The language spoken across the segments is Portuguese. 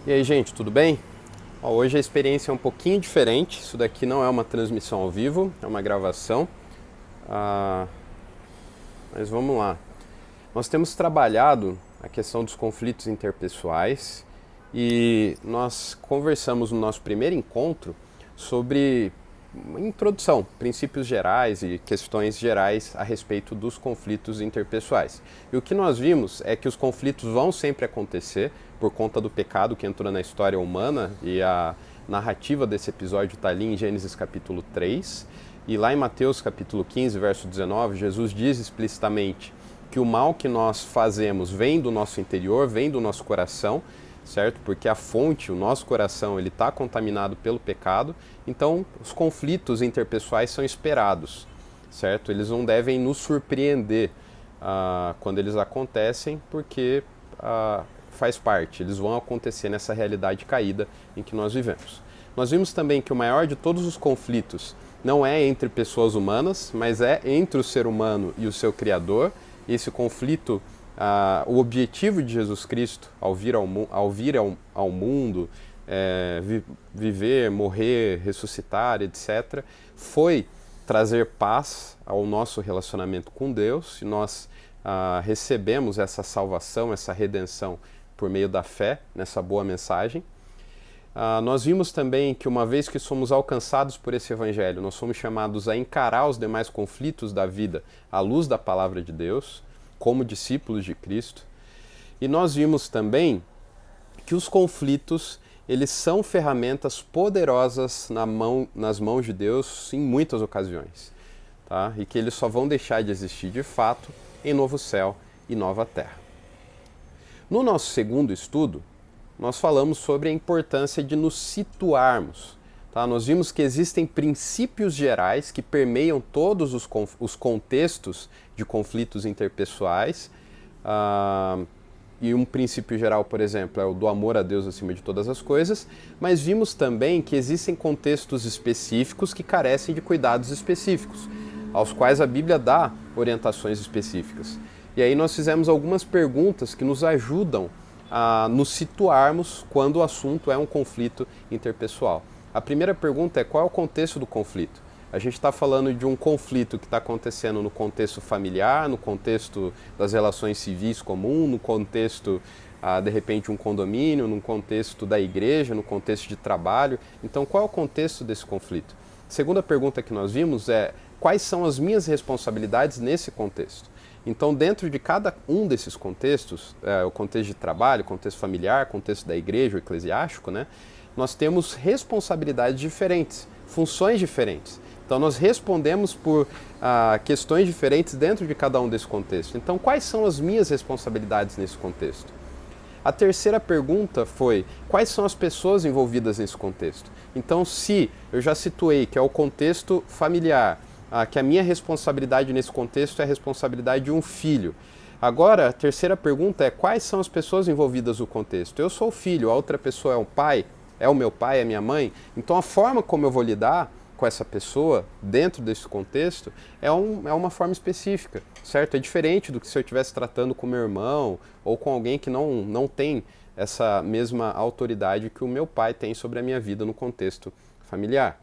E aí, gente, tudo bem? Hoje a experiência é um pouquinho diferente. Isso daqui não é uma transmissão ao vivo, é uma gravação. Ah, mas vamos lá. Nós temos trabalhado a questão dos conflitos interpessoais e nós conversamos no nosso primeiro encontro sobre uma introdução, princípios gerais e questões gerais a respeito dos conflitos interpessoais. E o que nós vimos é que os conflitos vão sempre acontecer por conta do pecado que entrou na história humana, e a narrativa desse episódio está ali em Gênesis capítulo 3, e lá em Mateus capítulo 15, verso 19, Jesus diz explicitamente que o mal que nós fazemos vem do nosso interior, vem do nosso coração, certo? Porque a fonte, o nosso coração, ele está contaminado pelo pecado. Então, os conflitos interpessoais são esperados, certo? Eles não devem nos surpreender quando eles acontecem, porque faz parte, eles vão acontecer nessa realidade caída em que nós vivemos. Nós vimos também que o maior de todos os conflitos não é entre pessoas humanas, mas é entre o ser humano e o seu Criador. Esse conflito, o objetivo de Jesus Cristo ao vir ao mundo, viver, morrer, ressuscitar, etc., foi trazer paz ao nosso relacionamento com Deus, e nós recebemos essa salvação, essa redenção por meio da fé nessa boa mensagem. Nós vimos também que uma vez que somos alcançados por esse evangelho, nós somos chamados a encarar os demais conflitos da vida à luz da palavra de Deus, como discípulos de Cristo. E nós vimos também que os conflitos, eles são ferramentas poderosas nas mãos de Deus em muitas ocasiões, tá? E que eles só vão deixar de existir de fato em novo céu e nova terra. No nosso segundo estudo, nós falamos sobre a importância de nos situarmos. Tá? Nós vimos que existem princípios gerais que permeiam todos os contextos de conflitos interpessoais. E um princípio geral, por exemplo, é o do amor a Deus acima de todas as coisas, mas vimos também que existem contextos específicos que carecem de cuidados específicos, aos quais a Bíblia dá orientações específicas. E aí nós fizemos algumas perguntas que nos ajudam a nos situarmos quando o assunto é um conflito interpessoal. A primeira pergunta é: qual é o contexto do conflito? A gente está falando de um conflito que está acontecendo no contexto familiar, no contexto das relações civis comuns, no contexto, de repente, um condomínio, no contexto da igreja, no contexto de trabalho. Então, qual é o contexto desse conflito? A segunda pergunta que nós vimos é: quais são as minhas responsabilidades nesse contexto? Então, dentro de cada um desses contextos, o contexto de trabalho, contexto familiar, contexto da igreja, o eclesiástico, né, nós temos responsabilidades diferentes, funções diferentes. Então, nós respondemos por questões diferentes dentro de cada um desse contexto. Então, quais são as minhas responsabilidades nesse contexto? A terceira pergunta foi: quais são as pessoas envolvidas nesse contexto? Então, se eu já situei que é o contexto familiar, que a minha responsabilidade nesse contexto é a responsabilidade de um filho. Agora, a terceira pergunta é: quais são as pessoas envolvidas no contexto? Eu sou o filho, a outra pessoa é o pai, é o meu pai, é a minha mãe. Então, a forma como eu vou lidar com essa pessoa dentro desse contexto é uma forma específica, certo? É diferente do que se eu estivesse tratando com meu irmão ou com alguém que não tem essa mesma autoridade que o meu pai tem sobre a minha vida no contexto familiar.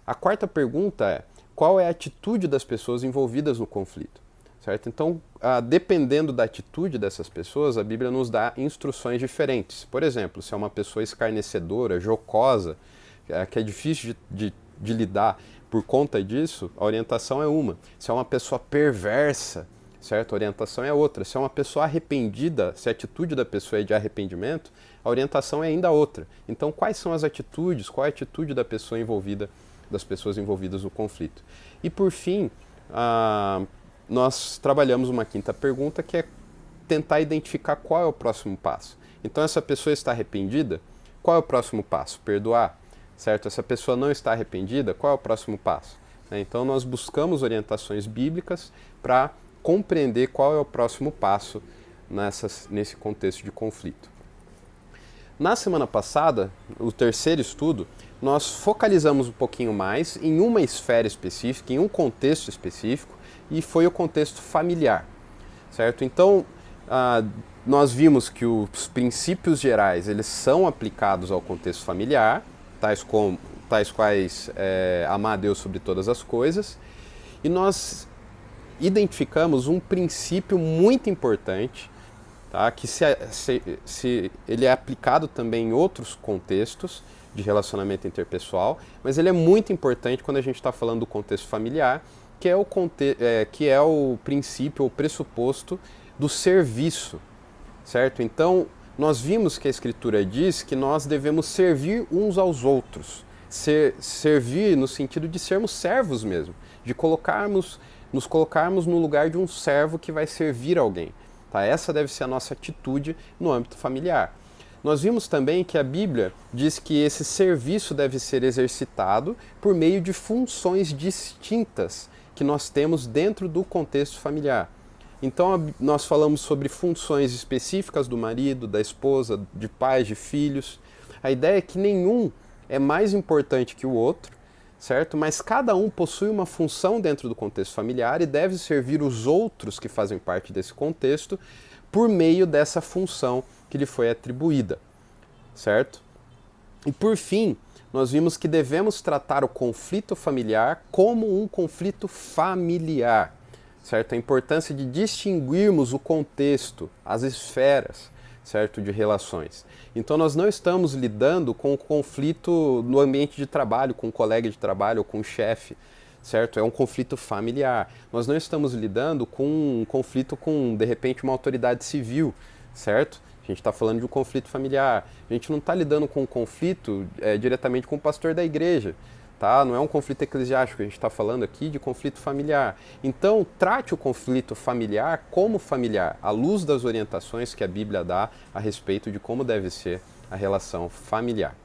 A quarta pergunta é: qual é a atitude das pessoas envolvidas no conflito? Certo? Então, dependendo da atitude dessas pessoas, a Bíblia nos dá instruções diferentes. Por exemplo, se é uma pessoa escarnecedora, jocosa, que é difícil de lidar por conta disso, a orientação é uma. Se é uma pessoa perversa, certo? A orientação é outra. Se é uma pessoa arrependida, se a atitude da pessoa é de arrependimento, a orientação é ainda outra. Então, quais são as atitudes? Qual é a atitude das pessoas envolvidas no conflito? E por fim, nós trabalhamos uma quinta pergunta, que é tentar identificar qual é o próximo passo. Então, essa pessoa está arrependida? Qual é o próximo passo? Perdoar? Certo? Essa pessoa não está arrependida? Qual é o próximo passo? Então, nós buscamos orientações bíblicas para compreender qual é o próximo passo nesse contexto de conflito. Na semana passada, o terceiro estudo, nós focalizamos um pouquinho mais em uma esfera específica, em um contexto específico, e foi o contexto familiar, certo? Então, nós vimos que os princípios gerais eles são aplicados ao contexto familiar, tais quais amar a Deus sobre todas as coisas, e nós identificamos um princípio muito importante, tá? Que se ele é aplicado também em outros contextos de relacionamento interpessoal, mas ele é muito importante quando a gente está falando do contexto familiar, que é o princípio, o pressuposto do serviço, certo? Então, nós vimos que a Escritura diz que nós devemos servir uns aos outros, servir no sentido de sermos servos mesmo, de nos colocarmos no lugar de um servo que vai servir alguém. Tá? Essa deve ser a nossa atitude no âmbito familiar. Nós vimos também que a Bíblia diz que esse serviço deve ser exercitado por meio de funções distintas que nós temos dentro do contexto familiar. Então nós falamos sobre funções específicas do marido, da esposa, de pais, de filhos. A ideia é que nenhum é mais importante que o outro, certo? Mas cada um possui uma função dentro do contexto familiar e deve servir os outros que fazem parte desse contexto por meio dessa função que lhe foi atribuída, certo? E por fim, nós vimos que devemos tratar o conflito familiar como um conflito familiar, certo? A importância de distinguirmos o contexto, as esferas, certo, de relações. Então nós não estamos lidando com o conflito no ambiente de trabalho, com um colega de trabalho ou com um chefe, certo? É um conflito familiar. Nós não estamos lidando com um conflito com, de repente, uma autoridade civil, certo? A gente está falando de um conflito familiar. A gente não está lidando com um conflito diretamente com o pastor da igreja, tá? Não é um conflito eclesiástico, a gente está falando aqui de conflito familiar. Então, trate o conflito familiar como familiar, à luz das orientações que a Bíblia dá a respeito de como deve ser a relação familiar.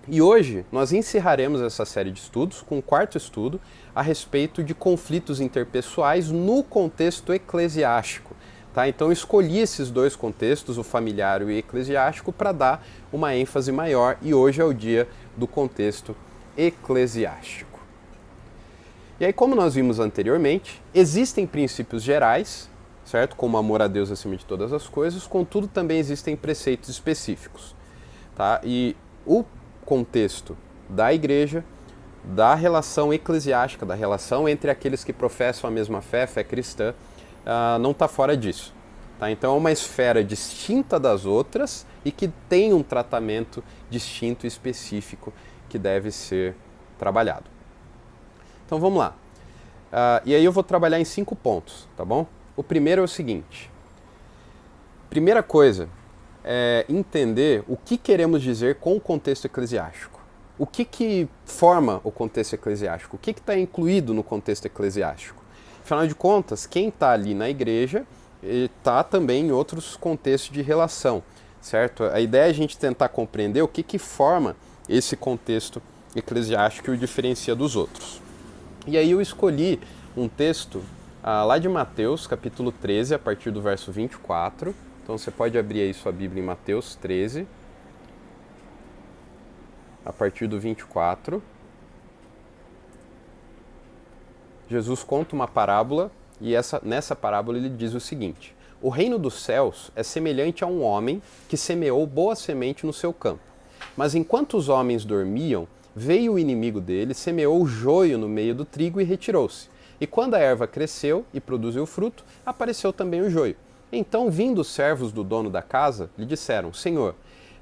E hoje nós encerraremos essa série de estudos com o quarto estudo a respeito de conflitos interpessoais no contexto eclesiástico. Tá? Então eu escolhi esses dois contextos, o familiar e o eclesiástico, para dar uma ênfase maior, e hoje é o dia do contexto eclesiástico. E aí, como nós vimos anteriormente, existem princípios gerais, certo? Como amor a Deus acima de todas as coisas, contudo também existem preceitos específicos. Tá? E o contexto da igreja, da relação eclesiástica, da relação entre aqueles que professam a mesma fé cristã, não está fora disso. Tá? Então é uma esfera distinta das outras e que tem um tratamento distinto e específico que deve ser trabalhado. Então vamos lá. E aí eu vou trabalhar em 5 pontos, tá bom? O primeiro é o seguinte. Primeira coisa é entender o que queremos dizer com o contexto eclesiástico. O que forma o contexto eclesiástico? O que está incluído no contexto eclesiástico? Afinal de contas, quem está ali na igreja está também em outros contextos de relação, certo? A ideia é a gente tentar compreender o que forma esse contexto eclesiástico e o diferencia dos outros. E aí eu escolhi um texto lá de Mateus, capítulo 13, a partir do verso 24. Então você pode abrir aí sua Bíblia em Mateus 13, a partir do 24. Jesus conta uma parábola e nessa parábola ele diz o seguinte: o reino dos céus é semelhante a um homem que semeou boa semente no seu campo. Mas enquanto os homens dormiam, veio o inimigo dele, semeou joio no meio do trigo e retirou-se. E quando a erva cresceu e produziu fruto, apareceu também o joio. Então, vindo os servos do dono da casa, lhe disseram: Senhor,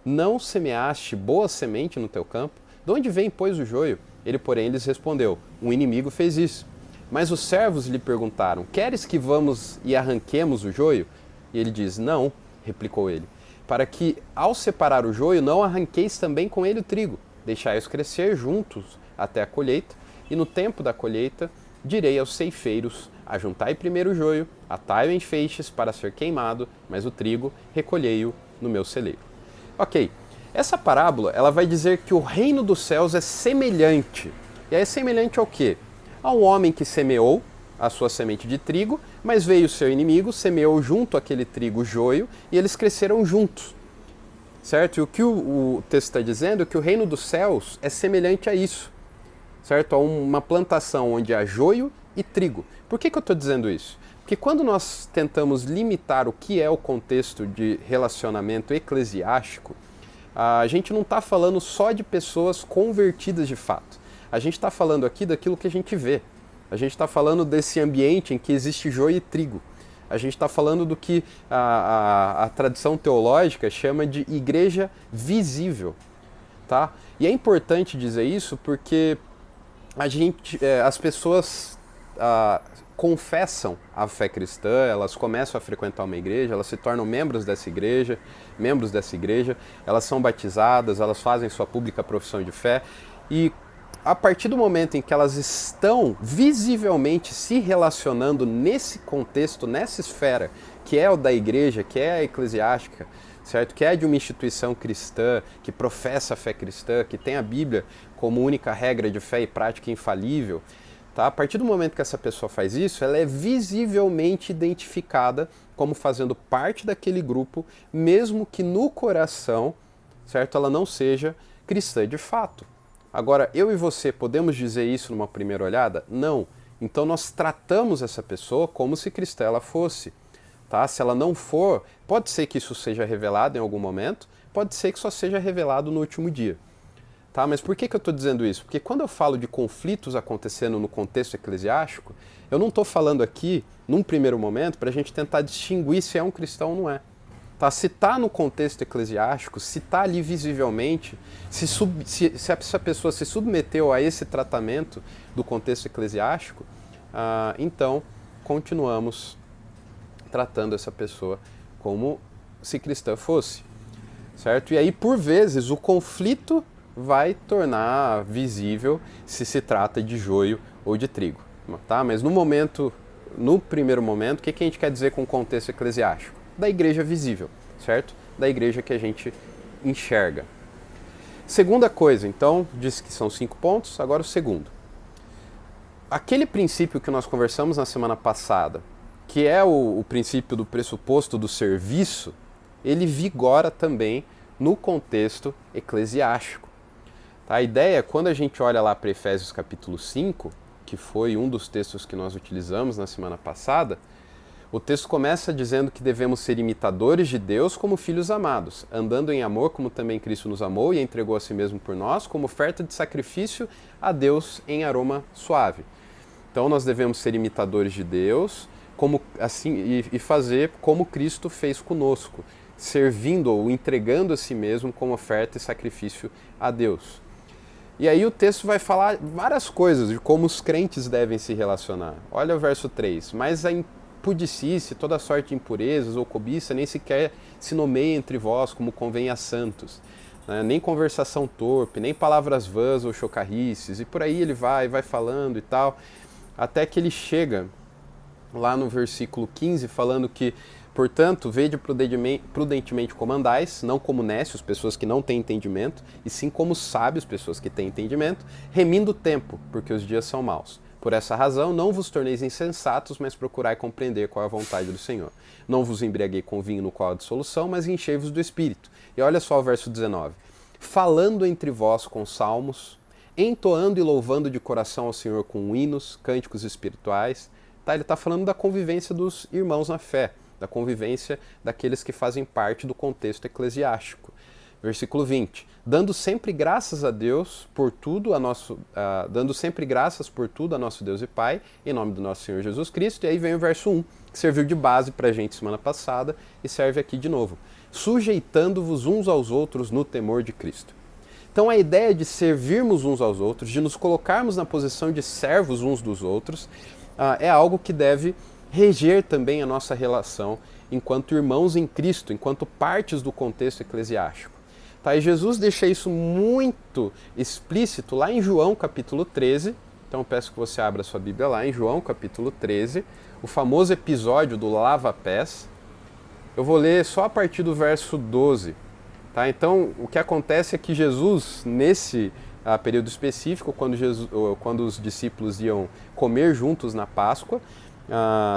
não semeaste boa semente no teu campo? De onde vem, pois, o joio? Ele, porém, lhes respondeu: um inimigo fez isso. Mas os servos lhe perguntaram: queres que vamos e arranquemos o joio? E ele diz: não, replicou ele, para que, ao separar o joio, não arranqueis também com ele o trigo. Deixai-os crescer juntos até a colheita, e no tempo da colheita direi aos ceifeiros: ajuntai primeiro o joio, atai-o em feixes para ser queimado, mas o trigo recolhei-o no meu celeiro. Ok, essa parábola ela vai dizer que o reino dos céus é semelhante. E é semelhante ao quê? A um homem que semeou a sua semente de trigo, mas veio o seu inimigo, semeou junto àquele trigo joio, e eles cresceram juntos. Certo? E o que o texto está dizendo é que o reino dos céus é semelhante a isso. Certo? A uma plantação onde há joio e trigo. Por que eu estou dizendo isso? Porque quando nós tentamos limitar o que é o contexto de relacionamento eclesiástico, a gente não está falando só de pessoas convertidas de fato. A gente está falando aqui daquilo que a gente vê. A gente está falando desse ambiente em que existe joio e trigo. A gente está falando do que a tradição teológica chama de igreja visível. Tá? E é importante dizer isso porque as pessoas confessam a fé cristã, elas começam a frequentar uma igreja, elas se tornam membros dessa igreja, elas são batizadas, elas fazem sua pública profissão de fé e a partir do momento em que elas estão visivelmente se relacionando nesse contexto, nessa esfera, que é o da igreja, que é a eclesiástica, certo? Que é de uma instituição cristã, que professa a fé cristã, que tem a Bíblia como única regra de fé e prática infalível, tá? A partir do momento que essa pessoa faz isso, ela é visivelmente identificada como fazendo parte daquele grupo, mesmo que no coração, certo? Ela não seja cristã de fato. Agora, eu e você podemos dizer isso numa primeira olhada? Não. Então nós tratamos essa pessoa como se cristã ela fosse. Tá? Se ela não for, pode ser que isso seja revelado em algum momento, pode ser que só seja revelado no último dia. Tá? Mas por que eu estou dizendo isso? Porque quando eu falo de conflitos acontecendo no contexto eclesiástico, eu não estou falando aqui, num primeiro momento, para a gente tentar distinguir se é um cristão ou não é. Tá? Se está no contexto eclesiástico, se está ali visivelmente, se essa pessoa se submeteu a esse tratamento do contexto eclesiástico, então continuamos tratando essa pessoa como se cristã fosse, certo? E aí, por vezes, o conflito vai tornar visível se trata de joio ou de trigo, tá? Mas no primeiro momento, o que a gente quer dizer com o contexto eclesiástico? Da igreja visível, certo? Da igreja que a gente enxerga. Segunda coisa, então, disse que são 5 pontos, agora o segundo. Aquele princípio que nós conversamos na semana passada, que é o princípio do pressuposto do serviço, ele vigora também no contexto eclesiástico. Tá? A ideia, quando a gente olha lá para Efésios capítulo 5, que foi um dos textos que nós utilizamos na semana passada, o texto começa dizendo que devemos ser imitadores de Deus como filhos amados, andando em amor como também Cristo nos amou e entregou a si mesmo por nós, como oferta de sacrifício a Deus em aroma suave. Então nós devemos ser imitadores de Deus e fazer como Cristo fez conosco, servindo ou entregando a si mesmo como oferta e sacrifício a Deus. E aí o texto vai falar várias coisas de como os crentes devem se relacionar. Olha o verso 3. Mas a impudicícia, toda sorte de impurezas ou cobiça, nem sequer se nomeia entre vós como convém a santos. Né? Nem conversação torpe, nem palavras vãs ou chocarrices. E por aí ele vai falando e tal, até que ele chega lá no versículo 15, falando que, portanto, vede prudentemente como andais, não como nécios, pessoas que não têm entendimento, e sim como sábios, pessoas que têm entendimento, remindo o tempo, porque os dias são maus. Por essa razão, não vos torneis insensatos, mas procurai compreender qual é a vontade do Senhor. Não vos embriaguei com vinho no qual há dissolução, mas enchei-vos do Espírito. E olha só o verso 19. Falando entre vós com salmos, entoando e louvando de coração ao Senhor com hinos, cânticos espirituais. Tá? Ele está falando da convivência dos irmãos na fé, da convivência daqueles que fazem parte do contexto eclesiástico. Versículo 20. Dando sempre graças a Deus por tudo, dando sempre graças por tudo a nosso Deus e Pai, em nome do nosso Senhor Jesus Cristo. E aí vem o verso 1, que serviu de base para a gente semana passada e serve aqui de novo. Sujeitando-vos uns aos outros no temor de Cristo. Então a ideia de servirmos uns aos outros, de nos colocarmos na posição de servos uns dos outros, é algo que deve reger também a nossa relação enquanto irmãos em Cristo, enquanto partes do contexto eclesiástico. Tá? E Jesus deixa isso muito explícito lá em João capítulo 13, então eu peço que você abra sua Bíblia lá em João capítulo 13, o famoso episódio do lava-pés. Eu vou ler só a partir do verso 12. Tá? Então o que acontece é que Jesus, nesse período específico, quando os discípulos iam comer juntos na Páscoa,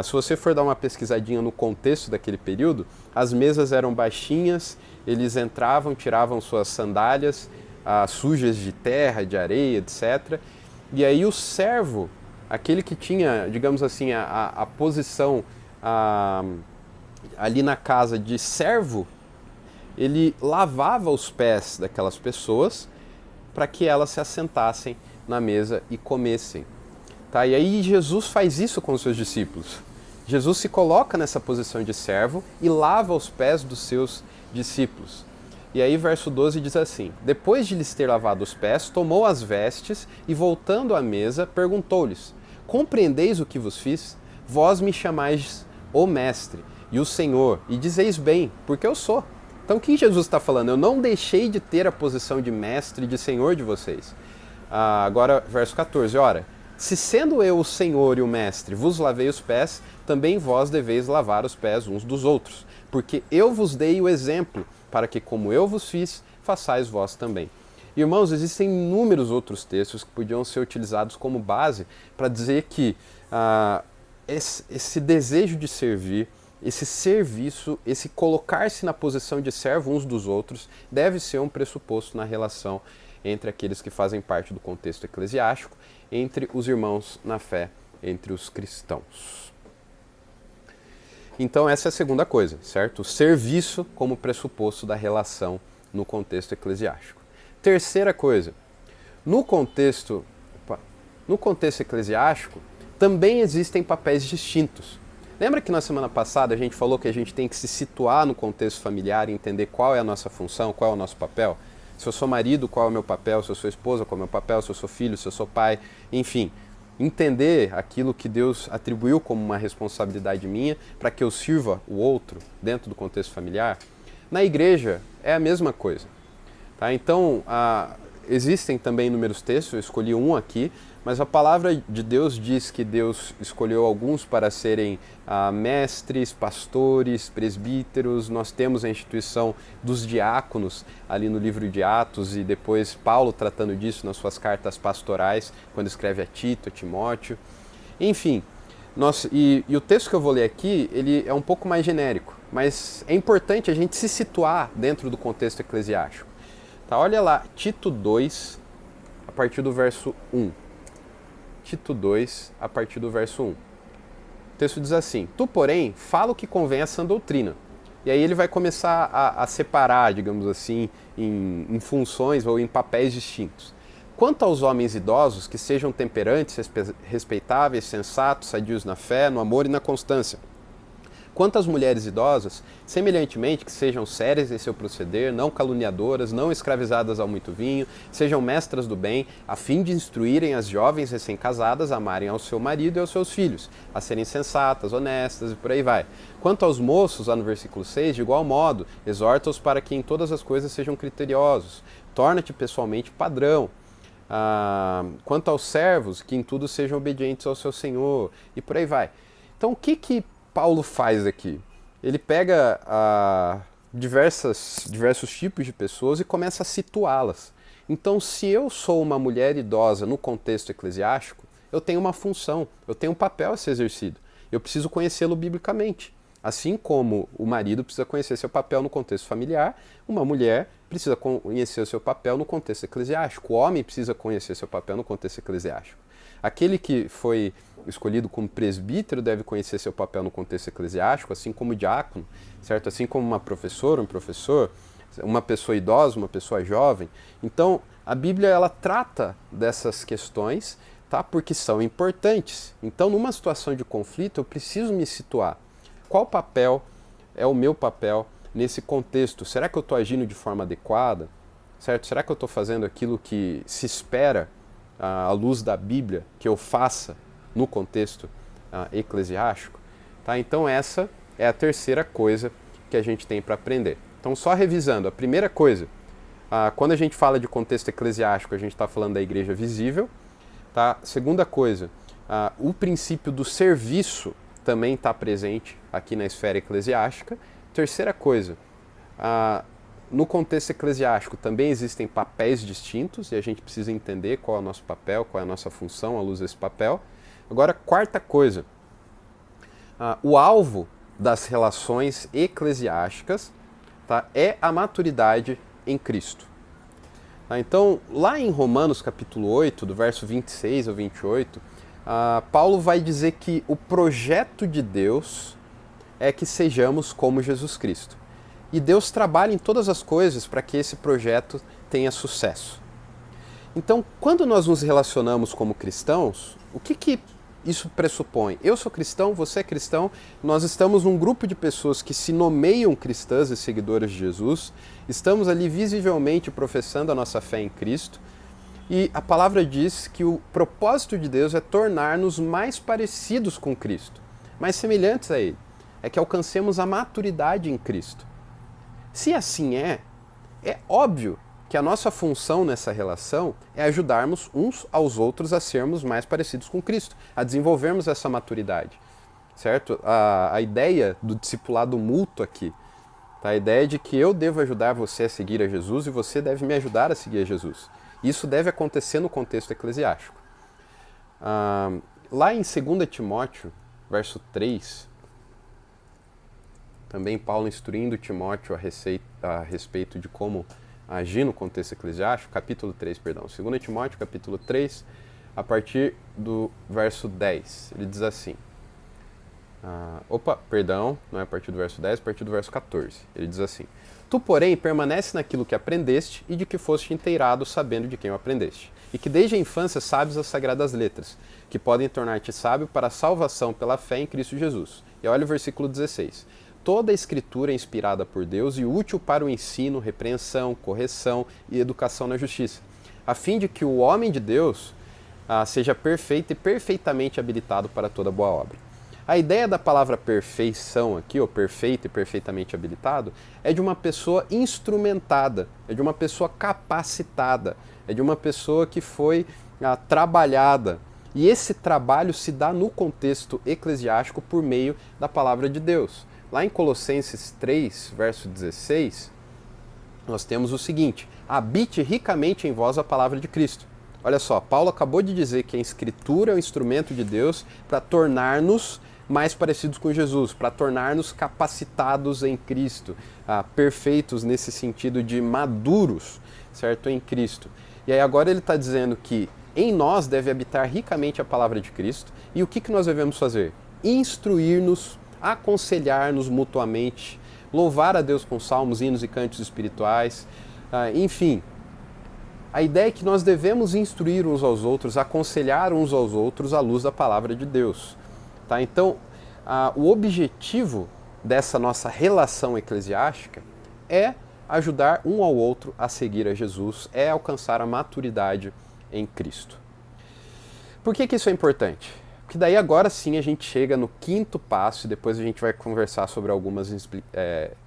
se você for dar uma pesquisadinha no contexto daquele período, as mesas eram baixinhas, eles entravam, tiravam suas sandálias sujas de terra, de areia, etc. E aí o servo aquele que tinha, digamos assim, a posição ali na casa de servo, ele lavava os pés daquelas pessoas para que elas se assentassem na mesa e comessem. Tá? E aí Jesus faz isso com os seus discípulos. Jesus se coloca nessa posição de servo e lava os pés dos seus discípulos. E aí verso 12 diz assim: depois de lhes ter lavado os pés, tomou as vestes e, voltando à mesa, perguntou-lhes: compreendeis o que vos fiz? Vós me chamais o Mestre e o Senhor, e dizeis bem, porque eu sou. Então o que Jesus está falando? Eu não deixei de ter a posição de Mestre e de Senhor de vocês. Agora, verso 14, ora, se sendo eu o Senhor e o Mestre vos lavei os pés, também vós deveis lavar os pés uns dos outros, porque eu vos dei o exemplo, para que como eu vos fiz, façais vós também. Irmãos, existem inúmeros outros textos que podiam ser utilizados como base para dizer que esse desejo de servir, esse serviço, esse colocar-se na posição de servo uns dos outros, deve ser um pressuposto na relação entre aqueles que fazem parte do contexto eclesiástico, entre os irmãos na fé, entre os cristãos. Então essa é a segunda coisa, certo? O serviço como pressuposto da relação no contexto eclesiástico. Terceira coisa, no contexto eclesiástico também existem papéis distintos. Lembra que na semana passada a gente falou que a gente tem que se situar no contexto familiar e entender qual é a nossa função, qual é o nosso papel? Se eu sou marido, qual é o meu papel? Se eu sou esposa, qual é o meu papel? Se eu sou filho, se eu sou pai, enfim. Entender aquilo que Deus atribuiu como uma responsabilidade minha para que eu sirva o outro dentro do contexto familiar. Na igreja é a mesma coisa. Tá? Então, existem também inúmeros textos, eu escolhi um aqui, mas a palavra de Deus diz que Deus escolheu alguns para serem mestres, pastores, presbíteros. Nós temos a instituição dos diáconos ali no livro de Atos e depois Paulo tratando disso nas suas cartas pastorais, quando escreve a Tito, a Timóteo. Enfim, e o texto que eu vou ler aqui, ele é um pouco mais genérico, mas é importante a gente se situar dentro do contexto eclesiástico. Tá, olha lá, Tito 2, a partir do verso 1. Tito 2, a partir do verso 1. O texto diz assim: tu, porém, fala o que convém à sã doutrina. E aí ele vai começar a separar, digamos assim, em funções ou em papéis distintos. Quanto aos homens idosos, que sejam temperantes, respeitáveis, sensatos, sadios na fé, no amor e na constância. Quanto às mulheres idosas, semelhantemente que sejam sérias em seu proceder, não caluniadoras, não escravizadas ao muito vinho, sejam mestras do bem, a fim de instruírem as jovens recém-casadas a amarem ao seu marido e aos seus filhos, a serem sensatas, honestas e por aí vai. Quanto aos moços, lá no versículo 6, de igual modo, exorta-os para que em todas as coisas sejam criteriosos, torna-te pessoalmente padrão. Quanto aos servos, que em tudo sejam obedientes ao seu Senhor, e por aí vai. Então o que Paulo faz aqui? Ele pega diversos tipos de pessoas e começa a situá-las. Então, se eu sou uma mulher idosa no contexto eclesiástico, eu tenho uma função, eu tenho um papel a ser exercido. Eu preciso conhecê-lo biblicamente. Assim como o marido precisa conhecer seu papel no contexto familiar, uma mulher precisa conhecer o seu papel no contexto eclesiástico. O homem precisa conhecer seu papel no contexto eclesiástico. Aquele que foi escolhido como presbítero deve conhecer seu papel no contexto eclesiástico, assim como o diácono, certo? Assim como uma professora, um professor, uma pessoa idosa, uma pessoa jovem. Então, a Bíblia ela trata dessas questões, tá? Porque são importantes. Então, numa situação de conflito, eu preciso me situar. Qual papel é o meu papel nesse contexto? Será que eu estou agindo de forma adequada? Certo? Será que eu estou fazendo aquilo que se espera à luz da Bíblia que eu faça no contexto eclesiástico? Tá? Então essa é a terceira coisa que a gente tem para aprender. Então só revisando, a primeira coisa, quando a gente fala de contexto eclesiástico, a gente está falando da igreja visível. Tá? Segunda coisa, o princípio do serviço também está presente aqui na esfera eclesiástica. Terceira coisa, no contexto eclesiástico também existem papéis distintos e a gente precisa entender qual é o nosso papel, qual é a nossa função à luz desse papel. Agora, quarta coisa, o alvo das relações eclesiásticas, tá, é a maturidade em Cristo. Tá? Então, lá em Romanos capítulo 8, do verso 26 ao 28, Paulo vai dizer que o projeto de Deus é que sejamos como Jesus Cristo. E Deus trabalha em todas as coisas para que esse projeto tenha sucesso. Então, quando nós nos relacionamos como cristãos, o que isso pressupõe? Eu sou cristão, você é cristão, nós estamos num grupo de pessoas que se nomeiam cristãs e seguidoras de Jesus, estamos ali visivelmente professando a nossa fé em Cristo, e a palavra diz que o propósito de Deus é tornar-nos mais parecidos com Cristo, mais semelhantes a Ele, é que alcancemos a maturidade em Cristo. Se assim é óbvio que a nossa função nessa relação é ajudarmos uns aos outros a sermos mais parecidos com Cristo, a desenvolvermos essa maturidade, certo? A ideia do discipulado mútuo aqui, tá? A ideia de que eu devo ajudar você a seguir a Jesus e você deve me ajudar a seguir a Jesus. Isso deve acontecer no contexto eclesiástico. Lá em 2 Timóteo, verso 3, também Paulo instruindo Timóteo a respeito de como agir no contexto eclesiástico, capítulo 3, perdão, 2 Timóteo, capítulo 3, a partir do verso 10, ele diz assim, não é a partir do verso 10, a partir do verso 14, ele diz assim, tu, porém, permanece naquilo que aprendeste e de que foste inteirado, sabendo de quem o aprendeste, e que desde a infância sabes as sagradas letras, que podem tornar-te sábio para a salvação pela fé em Cristo Jesus. E olha o versículo 16, toda a Escritura é inspirada por Deus e útil para o ensino, repreensão, correção e educação na justiça, a fim de que o homem de Deus seja perfeito e perfeitamente habilitado para toda boa obra. A ideia da palavra perfeição aqui, ou perfeito e perfeitamente habilitado, é de uma pessoa instrumentada, é de uma pessoa capacitada, é de uma pessoa que foi trabalhada. E esse trabalho se dá no contexto eclesiástico por meio da palavra de Deus. Lá em Colossenses 3, verso 16, nós temos o seguinte, habite ricamente em vós a palavra de Cristo. Olha só, Paulo acabou de dizer que a Escritura é o instrumento de Deus para tornar-nos mais parecidos com Jesus, para tornar-nos capacitados em Cristo, perfeitos nesse sentido de maduros, certo, em Cristo. E aí agora ele está dizendo que em nós deve habitar ricamente a palavra de Cristo, e o que nós devemos fazer? Instruir-nos, aconselhar-nos mutuamente, louvar a Deus com salmos, hinos e cânticos espirituais, enfim. A ideia é que nós devemos instruir uns aos outros, aconselhar uns aos outros à luz da palavra de Deus. Tá? Então, o objetivo dessa nossa relação eclesiástica é ajudar um ao outro a seguir a Jesus, é alcançar a maturidade em Cristo. Por que isso é importante? Porque daí agora sim a gente chega no quinto passo e depois a gente vai conversar sobre algumas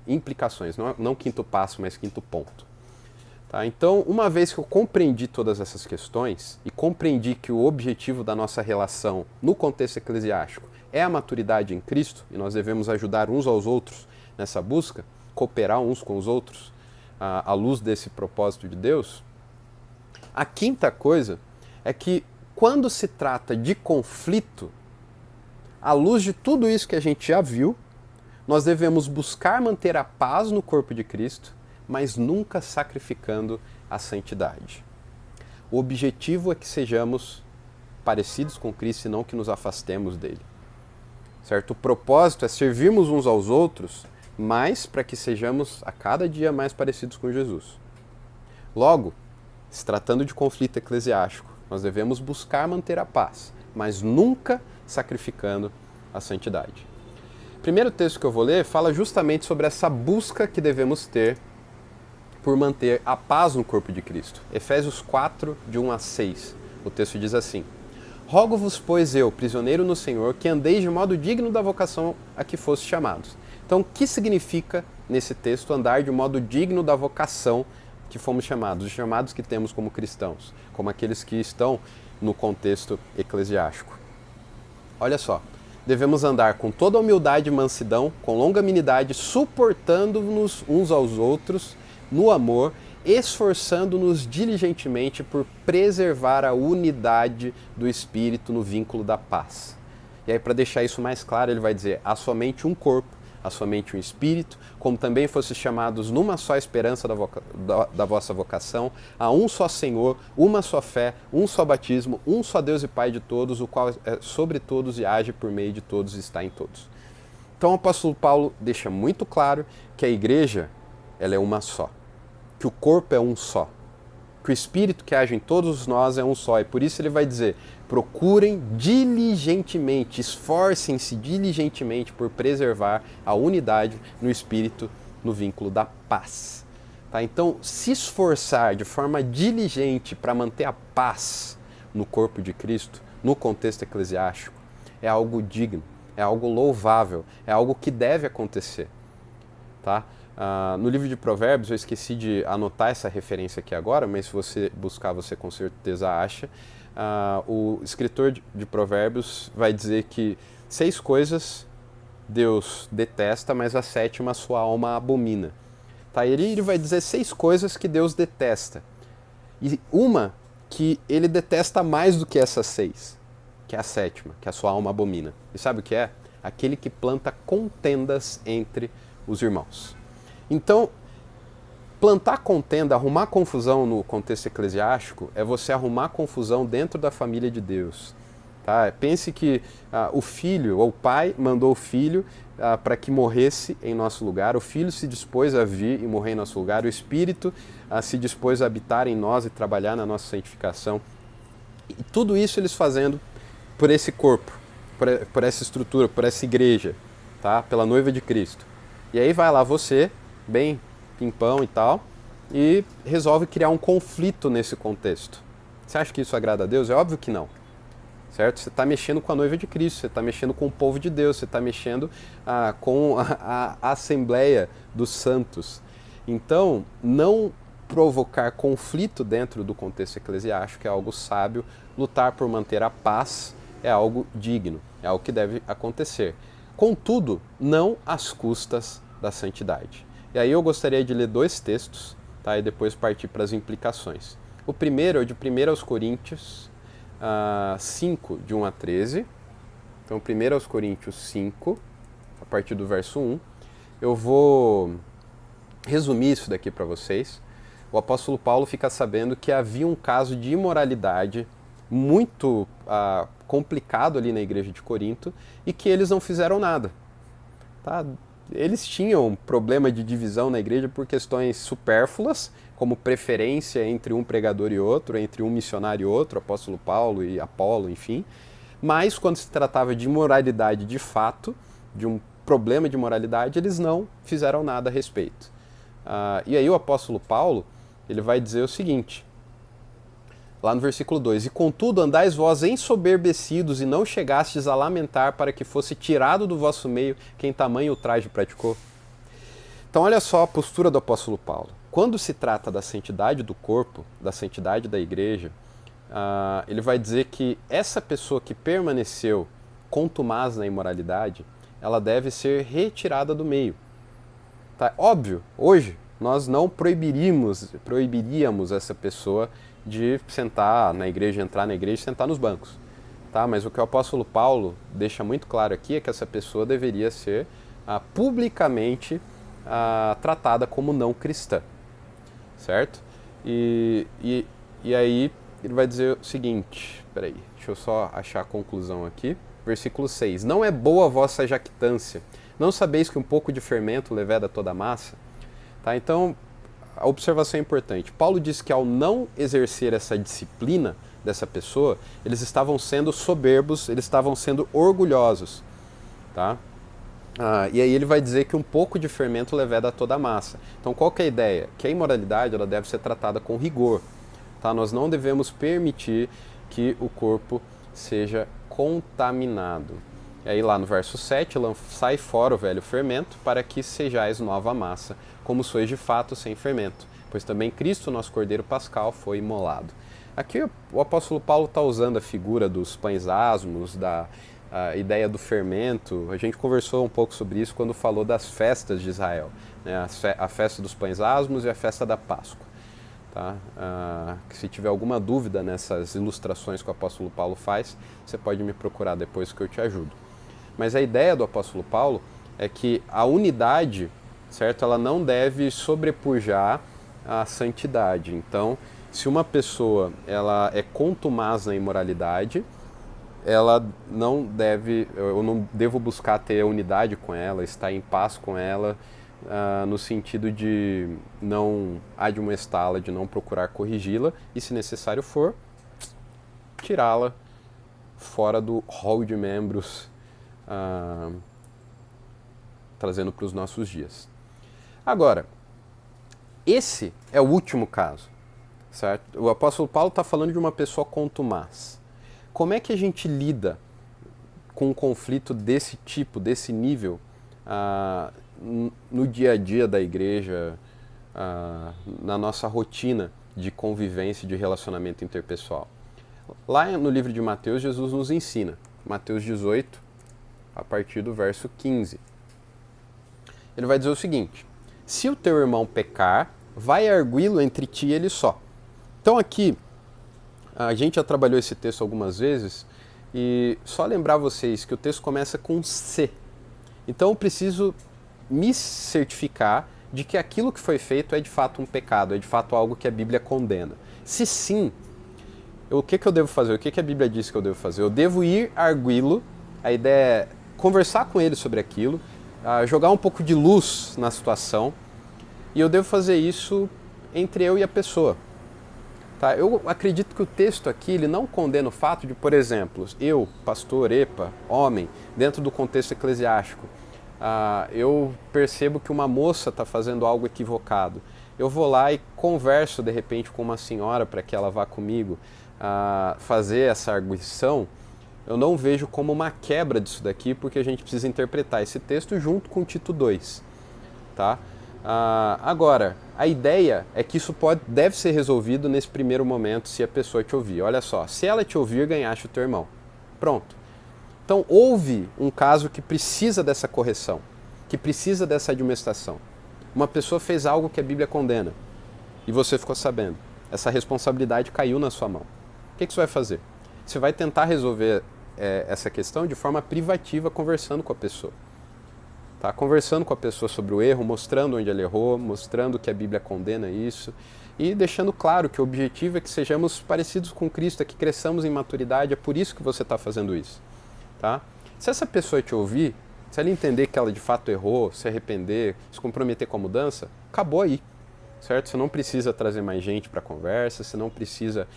implicações, não quinto passo, mas quinto ponto. Tá? Então, uma vez que eu compreendi todas essas questões e compreendi que o objetivo da nossa relação no contexto eclesiástico é a maturidade em Cristo, e nós devemos ajudar uns aos outros nessa busca, cooperar uns com os outros à luz desse propósito de Deus, a quinta coisa é que quando se trata de conflito, à luz de tudo isso que a gente já viu, nós devemos buscar manter a paz no corpo de Cristo, mas nunca sacrificando a santidade. O objetivo é que sejamos parecidos com Cristo e não que nos afastemos dele. Certo? O propósito é servirmos uns aos outros, mas para que sejamos a cada dia mais parecidos com Jesus. Logo, se tratando de conflito eclesiástico, nós devemos buscar manter a paz, mas nunca sacrificando a santidade. O primeiro texto que eu vou ler fala justamente sobre essa busca que devemos ter por manter a paz no corpo de Cristo. Efésios 4, de 1 a 6. O texto diz assim: rogo-vos, pois eu, prisioneiro no Senhor, que andeis de modo digno da vocação a que fostes chamados. Então, o que significa, nesse texto, andar de modo digno da vocação que fomos chamados, os chamados que temos como cristãos, como aqueles que estão no contexto eclesiástico? Olha só, devemos andar com toda humildade e mansidão, com longanimidade, suportando-nos uns aos outros, no amor, esforçando-nos diligentemente por preservar a unidade do Espírito no vínculo da paz. E aí, para deixar isso mais claro, ele vai dizer: há somente um corpo, a somente um Espírito, como também fostes chamados numa só esperança da vossa vocação, a um só Senhor, uma só fé, um só batismo, um só Deus e Pai de todos, o qual é sobre todos e age por meio de todos e está em todos. Então o apóstolo Paulo deixa muito claro que a igreja ela é uma só, que o corpo é um só, que o Espírito que age em todos nós é um só, e por isso ele vai dizer, procurem diligentemente, esforcem-se diligentemente por preservar a unidade no Espírito, no vínculo da paz. Tá? Então, se esforçar de forma diligente para manter a paz no corpo de Cristo, no contexto eclesiástico, é algo digno, é algo louvável, é algo que deve acontecer. Tá? No livro de Provérbios, eu esqueci de anotar essa referência aqui agora, mas se você buscar, você com certeza acha. O escritor de Provérbios vai dizer que 6 coisas Deus detesta, mas a 7ª sua alma abomina. Tá? Ele vai dizer 6 coisas que Deus detesta. E uma que ele detesta mais do que essas 6, que é a 7ª, que a sua alma abomina. E sabe o que é? Aquele que planta contendas entre os irmãos. Então, plantar contenda, arrumar confusão no contexto eclesiástico é você arrumar confusão dentro da família de Deus. Tá? Pense que o filho, ou o pai, mandou o filho para que morresse em nosso lugar, o filho se dispôs a vir e morrer em nosso lugar, o Espírito se dispôs a habitar em nós e trabalhar na nossa santificação. E tudo isso eles fazendo por esse corpo, por essa estrutura, por essa igreja, tá? Pela noiva de Cristo. E aí vai lá você, bem pimpão e tal, e resolve criar um conflito nesse contexto. Você acha que isso agrada a Deus? É óbvio que não. Certo? Você está mexendo com a noiva de Cristo, você está mexendo com o povo de Deus, você está mexendo com a Assembleia dos Santos. Então, não provocar conflito dentro do contexto eclesiástico é algo sábio, lutar por manter a paz é algo digno, é algo que deve acontecer. Contudo, não às custas da santidade. E aí eu gostaria de ler 2 textos, tá? E depois partir para as implicações. O primeiro é o de 1 Coríntios 5, de 1 a 13. Então, 1 Coríntios 5, a partir do verso 1. Eu vou resumir isso daqui para vocês. O apóstolo Paulo fica sabendo que havia um caso de imoralidade muito complicado ali na igreja de Corinto e que eles não fizeram nada. Tá? Eles tinham problema de divisão na igreja por questões supérfluas, como preferência entre um pregador e outro, entre um missionário e outro, apóstolo Paulo e Apolo, enfim. Mas quando se tratava de moralidade de fato, de um problema de moralidade, eles não fizeram nada a respeito. E aí o apóstolo Paulo, ele vai dizer o seguinte, lá no versículo 2, e contudo andais vós ensoberbecidos e não chegastes a lamentar para que fosse tirado do vosso meio quem tamanho ultraje praticou. Então olha só a postura do apóstolo Paulo. Quando se trata da santidade do corpo, da santidade da igreja, ele vai dizer que essa pessoa que permaneceu contumaz na imoralidade, ela deve ser retirada do meio. Tá? Óbvio, hoje nós não proibiríamos essa pessoa de sentar na igreja, entrar na igreja e sentar nos bancos. Tá? Mas o que o apóstolo Paulo deixa muito claro aqui é que essa pessoa deveria ser publicamente tratada como não cristã. Certo? E aí ele vai dizer o seguinte, peraí, deixa eu só achar a conclusão aqui. Versículo 6, não é boa a vossa jactância, não sabeis que um pouco de fermento leveda toda a massa? Tá? Então, a observação é importante. Paulo diz que ao não exercer essa disciplina dessa pessoa, eles estavam sendo soberbos, eles estavam sendo orgulhosos. Tá? E aí ele vai dizer que um pouco de fermento leveda toda a massa. Então qual que é a ideia? Que a imoralidade ela deve ser tratada com rigor. Tá? Nós não devemos permitir que o corpo seja contaminado. E aí lá no verso 7, lançai fora o velho fermento, para que sejais nova massa, como sois de fato sem fermento, pois também Cristo, nosso Cordeiro Pascal, foi imolado. Aqui o apóstolo Paulo está usando a figura dos pães asmos, a ideia do fermento. A gente conversou um pouco sobre isso quando falou das festas de Israel, né? A festa dos pães asmos e a festa da Páscoa. Tá? Se tiver alguma dúvida nessas ilustrações que o apóstolo Paulo faz, você pode me procurar depois que eu te ajudo. Mas a ideia do apóstolo Paulo é que a unidade, certo? Ela não deve sobrepujar a santidade. Então, se uma pessoa ela é contumaz na imoralidade, ela não deve, eu não devo buscar ter unidade com ela, estar em paz com ela, no sentido de não admoestá-la, de não procurar corrigi-la e, se necessário for, tirá-la fora do hall de membros, trazendo para os nossos dias. Agora, esse é o último caso, certo? O apóstolo Paulo está falando de uma pessoa contumaz. Como é que a gente lida com um conflito desse tipo, desse nível, no dia a dia da igreja, na nossa rotina de convivência e de relacionamento interpessoal? Lá no livro de Mateus, Jesus nos ensina, Mateus 18, a partir do verso 15. Ele vai dizer o seguinte: se o teu irmão pecar, vai arguí-lo entre ti e ele só. Então aqui, a gente já trabalhou esse texto algumas vezes e só lembrar vocês que o texto começa com C. Então eu preciso me certificar de que aquilo que foi feito é de fato um pecado, é de fato algo que a Bíblia condena. Se sim, o que eu devo fazer? O que a Bíblia diz que eu devo fazer? Eu devo ir arguí-lo, a ideia é conversar com ele sobre aquilo, jogar um pouco de luz na situação, e eu devo fazer isso entre eu e a pessoa. Tá? Eu acredito que o texto aqui ele não condena o fato de, por exemplo, eu, pastor, homem, dentro do contexto eclesiástico, eu percebo que uma moça está fazendo algo equivocado. Eu vou lá e converso de repente com uma senhora para que ela vá comigo fazer essa arguição. Eu não vejo como uma quebra disso daqui, porque a gente precisa interpretar esse texto junto com Tito 2. Tá? Agora, a ideia é que isso deve ser resolvido nesse primeiro momento se a pessoa te ouvir. Olha só, se ela te ouvir, ganhaste o teu irmão. Pronto. Então, houve um caso que precisa dessa correção, que precisa dessa admoestação. Uma pessoa fez algo que a Bíblia condena e você ficou sabendo. Essa responsabilidade caiu na sua mão. O que você vai fazer? Você vai tentar resolver essa questão de forma privativa, conversando com a pessoa. Tá? Conversando com a pessoa sobre o erro, mostrando onde ela errou, mostrando que a Bíblia condena isso e deixando claro que o objetivo é que sejamos parecidos com Cristo, é que cresçamos em maturidade, é por isso que você está fazendo isso. Tá? Se essa pessoa te ouvir, se ela entender que ela de fato errou, se arrepender, se comprometer com a mudança, acabou aí, certo? Você não precisa trazer mais gente para a conversa, você não precisa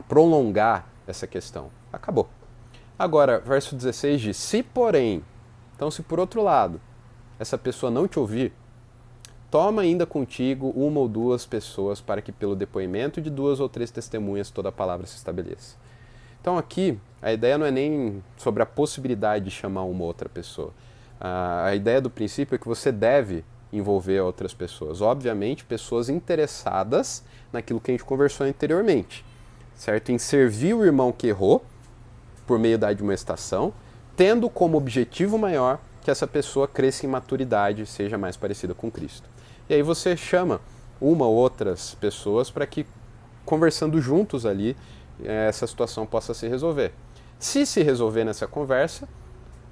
prolongar essa questão. Acabou. Agora, verso 16 diz: se porém, então se por outro lado, essa pessoa não te ouvir, toma ainda contigo uma ou duas pessoas para que pelo depoimento de 2 ou 3 testemunhas toda a palavra se estabeleça. Então aqui, a ideia não é nem sobre a possibilidade de chamar uma outra pessoa. A ideia do princípio é que você deve envolver outras pessoas. Obviamente, pessoas interessadas naquilo que a gente conversou anteriormente, certo? Em servir o irmão que errou, por meio da admoestação, tendo como objetivo maior que essa pessoa cresça em maturidade e seja mais parecida com Cristo. E aí você chama uma ou outras pessoas para que, conversando juntos ali, essa situação possa se resolver. Se resolver nessa conversa,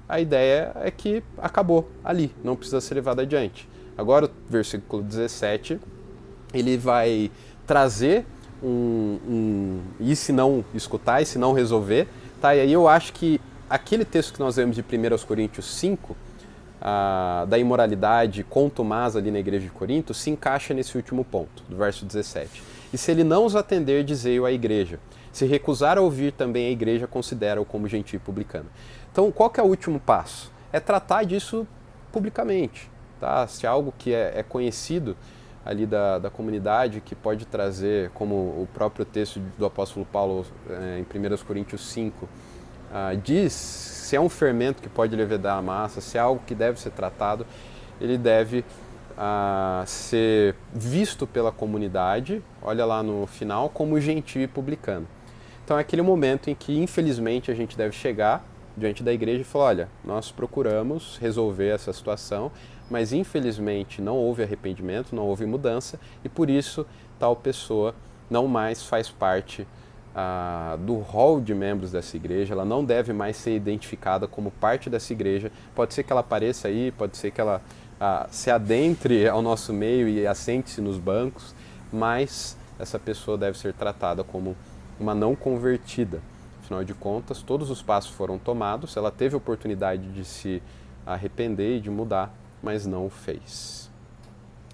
a ideia é que acabou ali, não precisa ser levado adiante. Agora o versículo 17, ele vai trazer e se não escutar, e se não resolver, tá? E aí eu acho que aquele texto que nós vemos de 1 Coríntios 5, da imoralidade contumaz ali na igreja de Corinto, se encaixa nesse último ponto, do verso 17. E se ele não os atender, dizei-o à igreja. Se recusar a ouvir também a igreja, considera-o como gentio publicano. Então, qual que é o último passo? É tratar disso publicamente. Tá? Se algo que é conhecido ali da comunidade, que pode trazer, como o próprio texto do apóstolo Paulo em 1 Coríntios 5 diz, se é um fermento que pode levedar a massa, se é algo que deve ser tratado, ele deve ser visto pela comunidade, olha lá no final, como gentio e publicano. Então é aquele momento em que, infelizmente, a gente deve chegar diante da igreja e falar: olha, nós procuramos resolver essa situação, mas infelizmente não houve arrependimento, não houve mudança, e por isso tal pessoa não mais faz parte do rol de membros dessa igreja, ela não deve mais ser identificada como parte dessa igreja. Pode ser que ela apareça aí, pode ser que ela se adentre ao nosso meio e assente-se nos bancos, mas essa pessoa deve ser tratada como uma não convertida. Afinal de contas, todos os passos foram tomados, ela teve a oportunidade de se arrepender e de mudar, mas não o fez.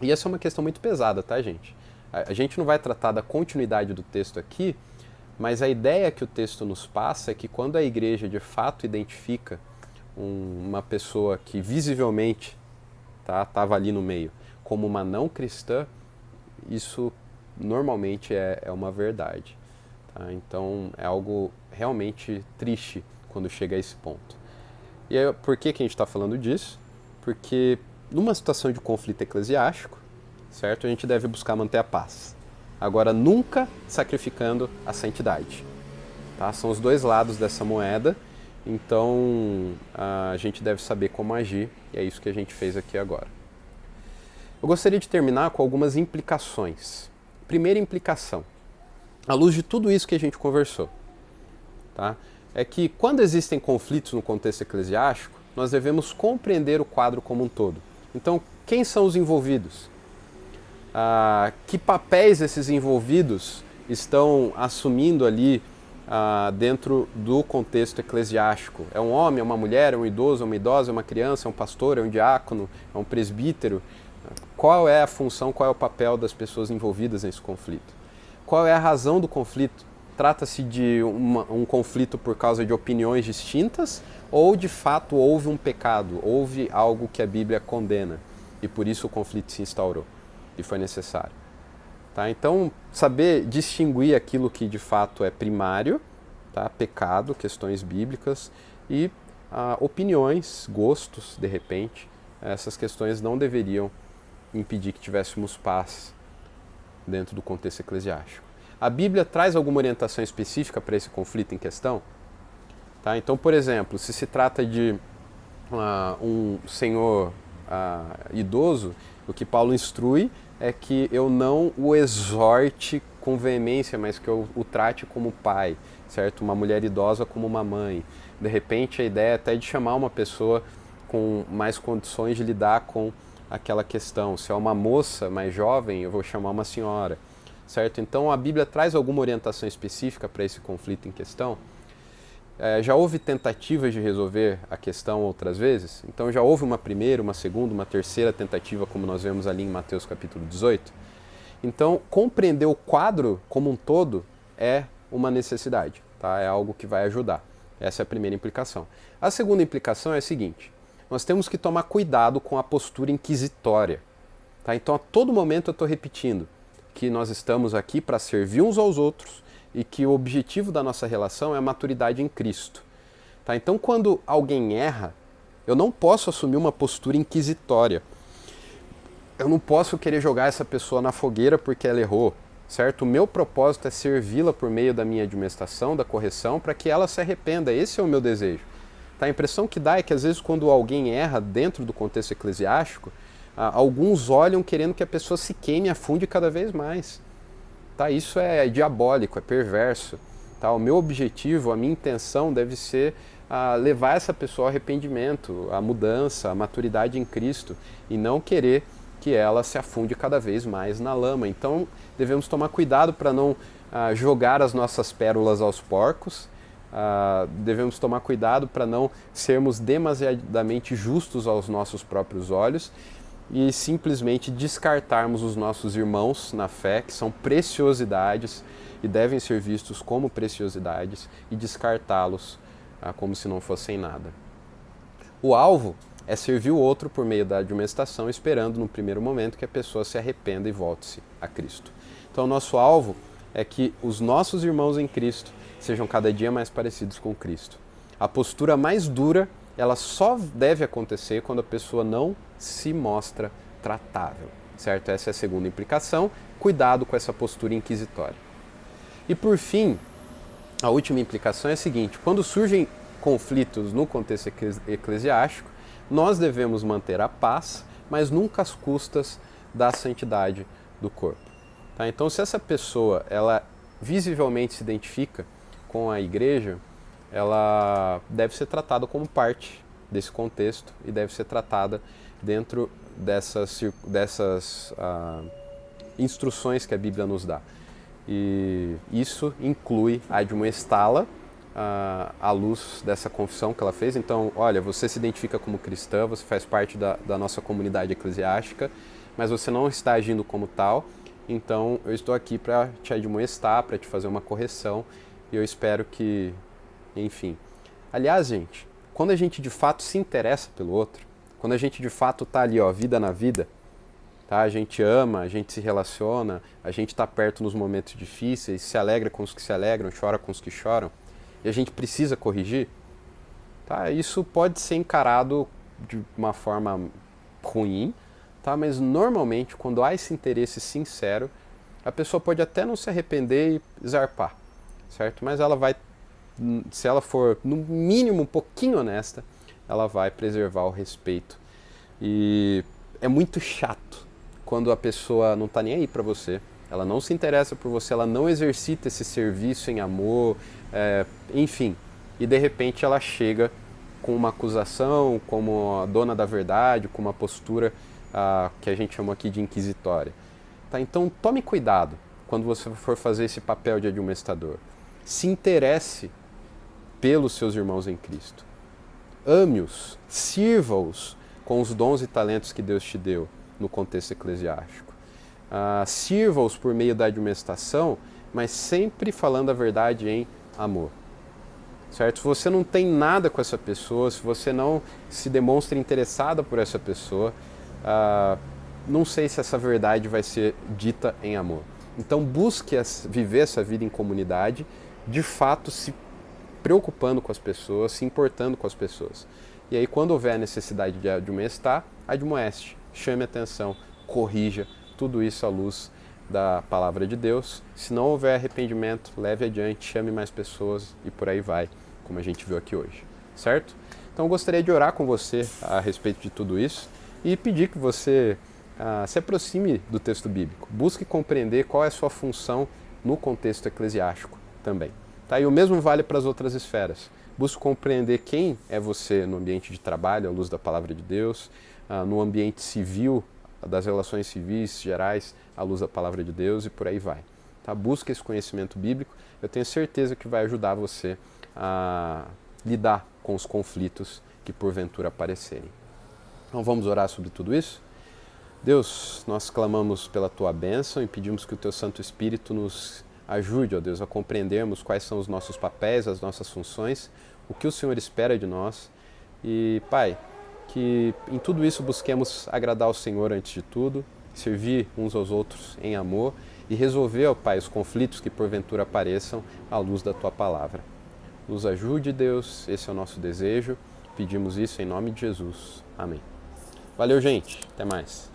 E essa é uma questão muito pesada, tá, gente? A gente não vai tratar da continuidade do texto aqui, mas a ideia que o texto nos passa é que quando a igreja de fato identifica uma pessoa que visivelmente estava ali no meio como uma não cristã, isso normalmente é uma verdade. Tá? Então é algo realmente triste quando chega a esse ponto. E aí, por que a gente está falando disso? Porque numa situação de conflito eclesiástico, certo? A gente deve buscar manter a paz. Agora, nunca sacrificando a santidade. Tá? São os dois lados dessa moeda, então a gente deve saber como agir, e é isso que a gente fez aqui agora. Eu gostaria de terminar com algumas implicações. Primeira implicação, à luz de tudo isso que a gente conversou, tá? É que quando existem conflitos no contexto eclesiástico, nós devemos compreender o quadro como um todo. Então, quem são os envolvidos? Que papéis esses envolvidos estão assumindo ali dentro do contexto eclesiástico? É um homem, é uma mulher, é um idoso, é uma idosa, é uma criança, é um pastor, é um diácono, é um presbítero? Qual é a função, qual é o papel das pessoas envolvidas nesse conflito? Qual é a razão do conflito? Trata-se de um conflito por causa de opiniões distintas ou de fato houve um pecado, houve algo que a Bíblia condena e por isso o conflito se instaurou e foi necessário? Tá? Então, saber distinguir aquilo que de fato é primário, tá? Pecado, questões bíblicas e opiniões, gostos, de repente, essas questões não deveriam impedir que tivéssemos paz dentro do contexto eclesiástico. A Bíblia traz alguma orientação específica para esse conflito em questão? Tá? Então, por exemplo, se trata de um senhor idoso, o que Paulo instrui é que eu não o exorte com veemência, mas que eu o trate como pai, certo? Uma mulher idosa como uma mãe. De repente, a ideia é até de chamar uma pessoa com mais condições de lidar com aquela questão. Se é uma moça mais jovem, eu vou chamar uma senhora, certo? Então, a Bíblia traz alguma orientação específica para esse conflito em questão? Já houve tentativas de resolver a questão outras vezes? Então já houve uma primeira, uma segunda, uma terceira tentativa, como nós vemos ali em Mateus capítulo 18? Então, compreender o quadro como um todo é uma necessidade, tá? É algo que vai ajudar. Essa é a primeira implicação. A segunda implicação é a seguinte: nós temos que tomar cuidado com a postura inquisitória. Tá? Então, a todo momento eu estou repetindo que nós estamos aqui para servir uns aos outros e que o objetivo da nossa relação é a maturidade em Cristo. Tá? Então, quando alguém erra, eu não posso assumir uma postura inquisitória. Eu não posso querer jogar essa pessoa na fogueira porque ela errou, certo? O meu propósito é servi-la por meio da minha admoestação, da correção, para que ela se arrependa. Esse é o meu desejo. Tá? A impressão que dá é que, às vezes, quando alguém erra dentro do contexto eclesiástico, alguns olham querendo que a pessoa se queime e afunde cada vez mais. Tá? Isso é diabólico, é perverso. Tá? O meu objetivo, a minha intenção deve ser levar essa pessoa ao arrependimento, à mudança, à maturidade em Cristo, e não querer que ela se afunde cada vez mais na lama. Então, devemos tomar cuidado para não jogar as nossas pérolas aos porcos, devemos tomar cuidado para não sermos demasiadamente justos aos nossos próprios olhos e simplesmente descartarmos os nossos irmãos na fé, que são preciosidades e devem ser vistos como preciosidades, e descartá-los como se não fossem nada. O alvo é servir o outro por meio da admoestação, esperando no primeiro momento que a pessoa se arrependa e volte-se a Cristo. Então, o nosso alvo é que os nossos irmãos em Cristo sejam cada dia mais parecidos com Cristo. A postura mais dura, ela só deve acontecer quando a pessoa não se mostra tratável, certo? Essa é a segunda implicação. Cuidado com essa postura inquisitória. E por fim, a última implicação é a seguinte: quando surgem conflitos no contexto eclesiástico, nós devemos manter a paz, mas nunca às custas da santidade do corpo. Tá? Então, se essa pessoa ela visivelmente se identifica com a igreja, ela deve ser tratada como parte desse contexto e deve ser tratada dentro dessas instruções que a Bíblia nos dá. E isso inclui a admoestá-la à luz dessa confissão que ela fez. Então, olha, você se identifica como cristã, você faz parte da nossa comunidade eclesiástica, mas você não está agindo como tal, então eu estou aqui para te admoestar, para te fazer uma correção, e eu espero que, enfim. Aliás, gente, quando a gente de fato se interessa pelo outro, quando a gente de fato está ali, ó, vida na vida, tá? A gente ama, a gente se relaciona, a gente está perto nos momentos difíceis, se alegra com os que se alegram, chora com os que choram, e a gente precisa corrigir, tá? Isso pode ser encarado de uma forma ruim, tá? Mas normalmente, quando há esse interesse sincero, a pessoa pode até não se arrepender e zarpar, certo? Mas ela vai, se ela for no mínimo um pouquinho honesta, ela vai preservar o respeito. E é muito chato quando a pessoa não está nem aí para você, ela não se interessa por você, ela não exercita esse serviço em amor, enfim, e de repente ela chega com uma acusação, como a dona da verdade, com uma postura que a gente chamou aqui de inquisitória. Tá? Então tome cuidado quando você for fazer esse papel de admoestador. Se interesse pelos seus irmãos em Cristo. Ame-os, sirva-os com os dons e talentos que Deus te deu no contexto eclesiástico. Sirva-os por meio da admoestação, mas sempre falando a verdade em amor. Certo? Se você não tem nada com essa pessoa, se você não se demonstra interessada por essa pessoa, não sei se essa verdade vai ser dita em amor. Então busque viver essa vida em comunidade, de fato se preocupando com as pessoas, se importando com as pessoas. E aí quando houver a necessidade de admoestar, admoeste, chame atenção, corrija, tudo isso à luz da palavra de Deus. Se não houver arrependimento, leve adiante, chame mais pessoas e por aí vai, como a gente viu aqui hoje, certo? Então eu gostaria de orar com você a respeito de tudo isso e pedir que você se aproxime do texto bíblico, busque compreender qual é a sua função no contexto eclesiástico também. Tá? E o mesmo vale para as outras esferas. Busque compreender quem é você no ambiente de trabalho, à luz da palavra de Deus, no ambiente civil, das relações civis gerais, à luz da palavra de Deus e por aí vai. Tá? Busque esse conhecimento bíblico, eu tenho certeza que vai ajudar você a lidar com os conflitos que porventura aparecerem. Então vamos orar sobre tudo isso? Deus, nós clamamos pela Tua bênção e pedimos que o Teu Santo Espírito nos ajude, ó Deus, a compreendermos quais são os nossos papéis, as nossas funções, o que o Senhor espera de nós. E, Pai, que em tudo isso busquemos agradar ao Senhor antes de tudo, servir uns aos outros em amor e resolver, ó Pai, os conflitos que porventura apareçam à luz da Tua palavra. Nos ajude, Deus, esse é o nosso desejo. Pedimos isso em nome de Jesus. Amém. Valeu, gente. Até mais.